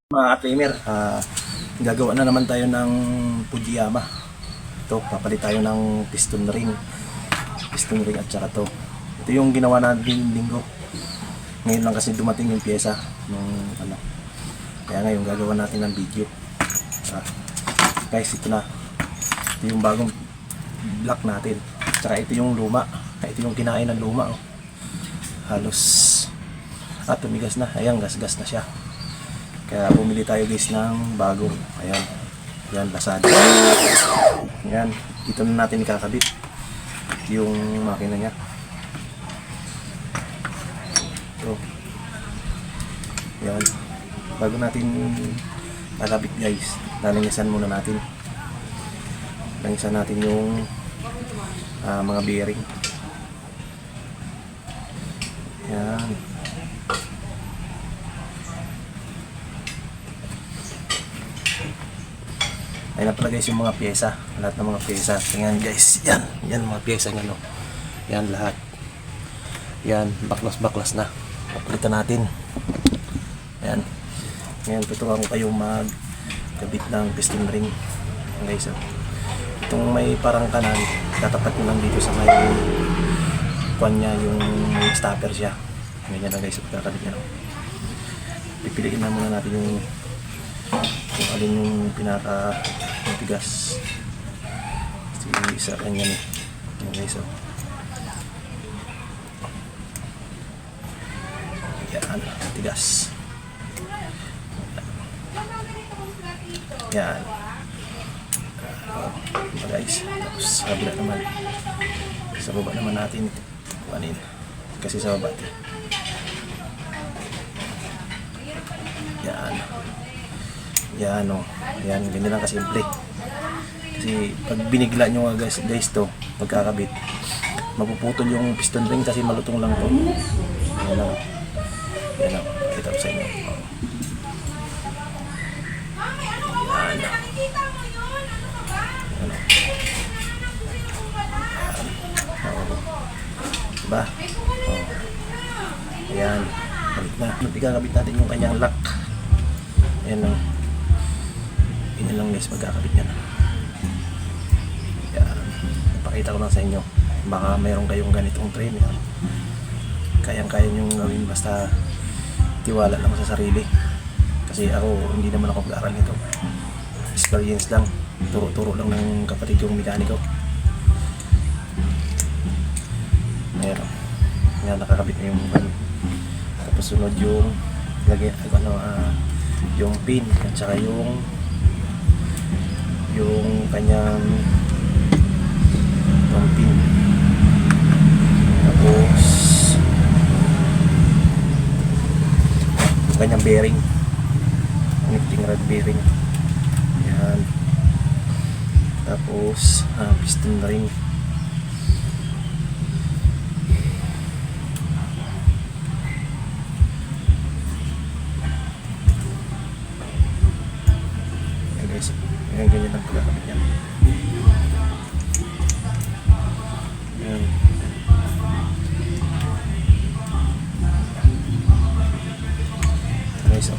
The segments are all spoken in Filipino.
Mga ka-trainer, gagawa na naman tayo ng Fujiyama. Ito, papalit tayo ng piston ring at saka to. Ito yung ginawa natin linggo. Ngayon lang kasi dumating yung pyesa nung ano. Kaya ngayon gagawa natin ng video. Guys, ito na. Ito yung bagong block natin. At saka ito yung luma. Ito yung kinain ng luma. Oh. Halos tumigas na. Ayan, gas-gas na siya. Kaya bumili tayo guys ng bagong. Ayan. Yan, Lazada. Yan. Dito na natin ikakabit yung makina niya. So, yan. Bago natin nakabit guys, lalangisan muna natin. Langisan natin yung mga bearing. Yan. Ayun na pala guys yung mga pyesa. Lahat ng mga pyesa. Tingnan guys. Yan. Yan mga pyesa nga no. Yan lahat. Yan. Baklas-baklas na. Papalitan natin. Yan. Ngayon tuturuan ko kayong magkabit ng piston ring. Yan guys. Itong may parang kanan. Tatapat nyo lang dito sa may kuwan niya. Yung stopper siya. Ganyan na guys. Pagkakabit nyo. Pipiliin na muna natin yung alin yung pinaka matigas. Kasi isa kanya nih. Yan guys. Yan, matigas. Yan. Guys, tapos sa kabila naman. Sa baba naman natin kuhanin. Kasi sa baba. Yan. Yan o. Yan, ganyan lang kasimple. Kasi pag binigla nyo guys to, pagkakabit, mapuputol yung piston ring kasi malutong lang to. Yan o. Yan o. Kita ko sa inyo. Yan. Yan o. Diba? O. Ayan. Balik na. Ikakabit natin yung kanyang lock. Ayan o. Yun lang guys, magkakabit yan. Yan. Napakita ko lang sa inyo. Baka mayroon kayong ganitong train. Kayang-kaya nyo gawin basta tiwala lang sa sarili. Kasi ako, hindi naman ako mag-aaral nito. Experience lang. Turo-turo lang ng kapatid yung mekaniko. Ayan. Yan, nakakabit na yung tapos sunod yung lagay, yung pin at saka yung kanyang pin. Tapos yung kanyang bearing, connecting rod bearing. Yan. Tapos piston ring. Guys, yan, ganyan lang pagkakabit yan. Yan. Guys,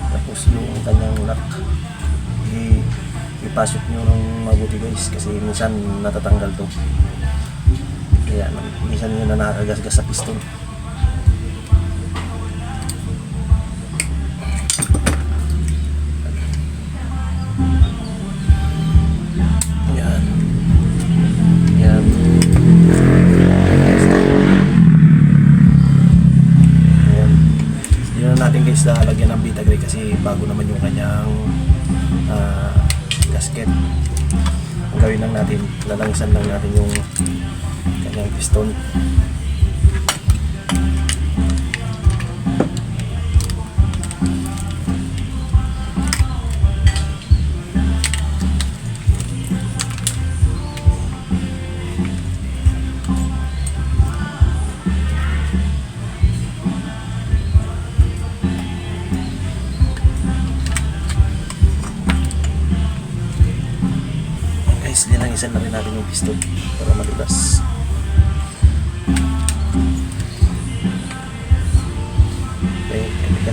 tapos yung kanyang lock, ipasok nyo ng mabuti guys kasi minsan natatanggal to. Kaya minsan yun na nakakagasgas sa piston. Natin guys lalagyan ng Vitagrip kasi bago naman yung kanyang gasket. Ang gawin lang natin, lalangisan lang natin yung kanyang piston. Linangisan na rin natin yung piston para malulas.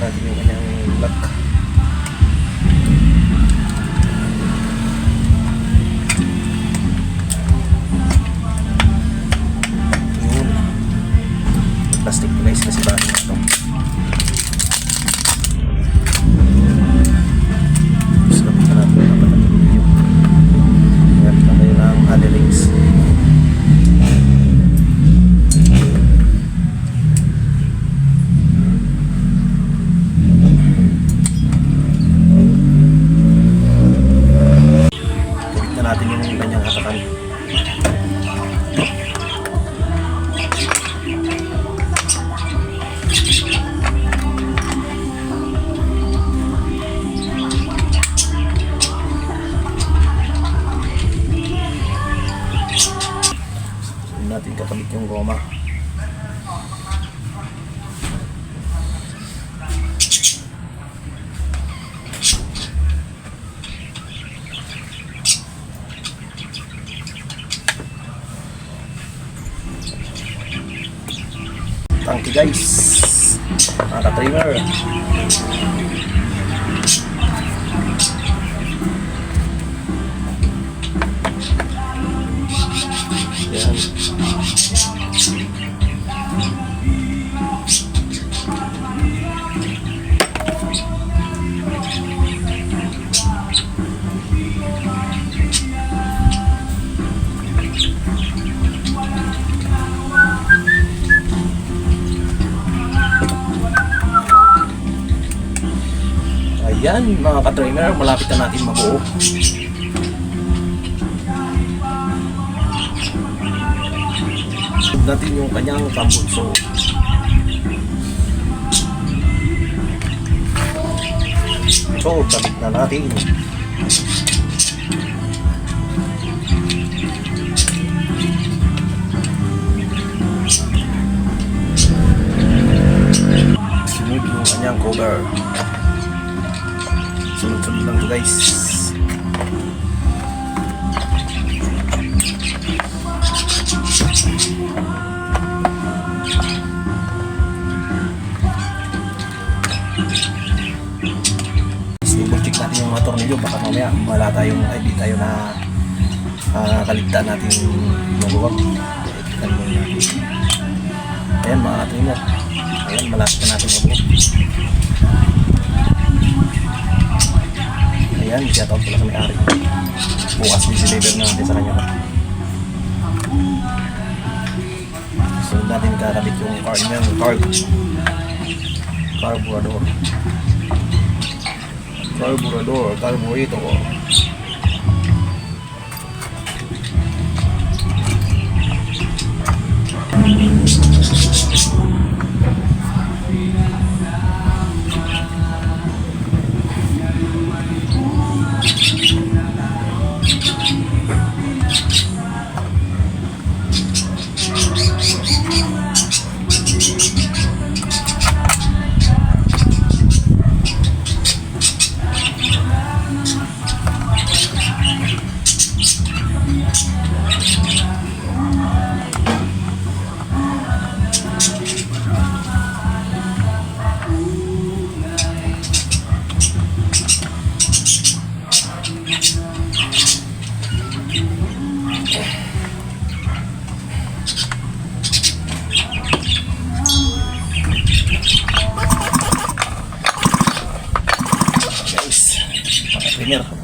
natin yung kanyang lock. Yun. Plastic po guys kasi bakit ito. Sabi ka natin na pala yung ingat na kayo ng honey rings. Natin yung kanyang hatakan. Natin kakabit yung goma. Thank you guys, mga ka-trimmer. Yan. Ayan mga ka-trainer, malapit na natin mabuo. Sunod natin yung kanyang tambutso. So, sabit na natin. Sunod yung kanyang cover. Sunod-sunod lang to guys. Double check natin yung mga tornilyo, baka mamaya wala tayong di tayo na kaligtaan natin maluwag. Tignan mo natin. Ayan mga ka-trainer. Ayan, malapit na natin mabuo. Ayan, shoutout pala sa may-ari. Bukas i-deliver na natin sa kanya. So natin kakabit yung carburetor. Carburetor.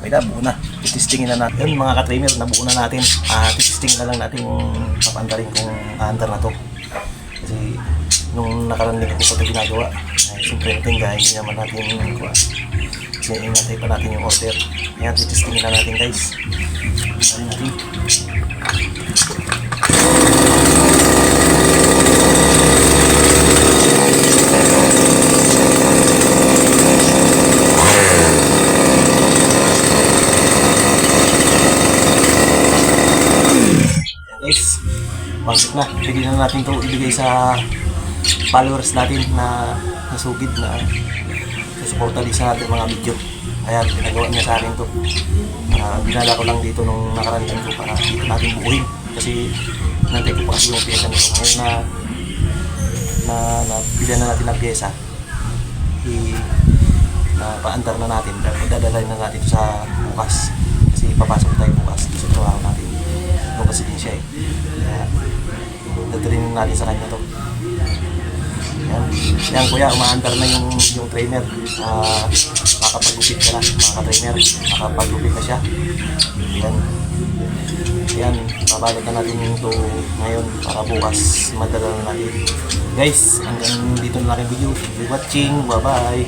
Okay na, buo na. Titistingin na natin. Yun mga ka-trimmer, nabuo na natin. Titistingin na lang natin papandarin kung aandar na to. Kasi nung nakaraan din ko pa ito ginagawa. Siyempre natin guys, hindi naman natin kasi ingatay pa natin yung order. Kaya titistingin na natin guys. Papandarin natin. Guys, pangsit na. Pwede na natin ito ibigay sa followers natin na nasugid na susuportali sa ating mga video. Ayan, pinagawa niya sa akin ito. Binala ko lang dito nung nakaraan ko para dito natin buuhin. Kasi nantay ko pa kasi yung pyesa nito. Ngayon na bilhan na natin ang pyesa. paandar na natin. Dadalhin na natin sa bukas. Kasi papasok tayo bukas sa trabaho natin. Doon kasi din siya eh. Kaya dadalhin natin sa kanya to. Yan kuya, umaandar na yung trainer. Makapagupit ka na, mga trainer. Makapagupit na siya. Yan, babalot na natin yung ito ngayon para bukas madala na natin. Guys, hanggang dito na lang yung video. Thank you for watching. Bye bye.